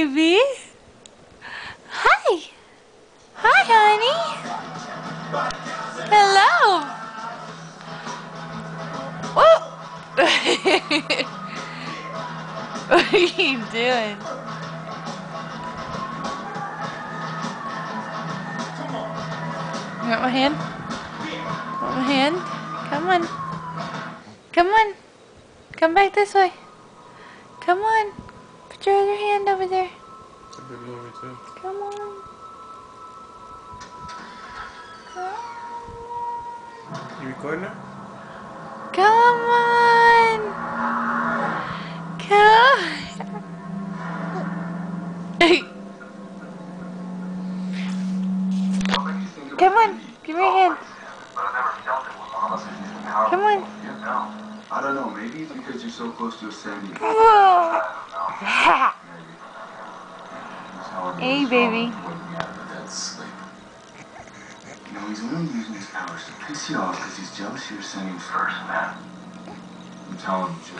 baby. Hi. Hi, honey. Hello. Whoa. What are you doing? You want my hand? Want my hand? Come on. Come on. Come back this way. Come on. Put your other hand over there. It's a big movie too. Come on. You recording it? Come on. Come on. Come on. Give me your hand. Come on. I don't know, maybe it's because you're so close to a sandy. Hey, baby. You know, he's only using his powers to piss you off because he's jealous you're sending first, man. I'm telling you, Jim.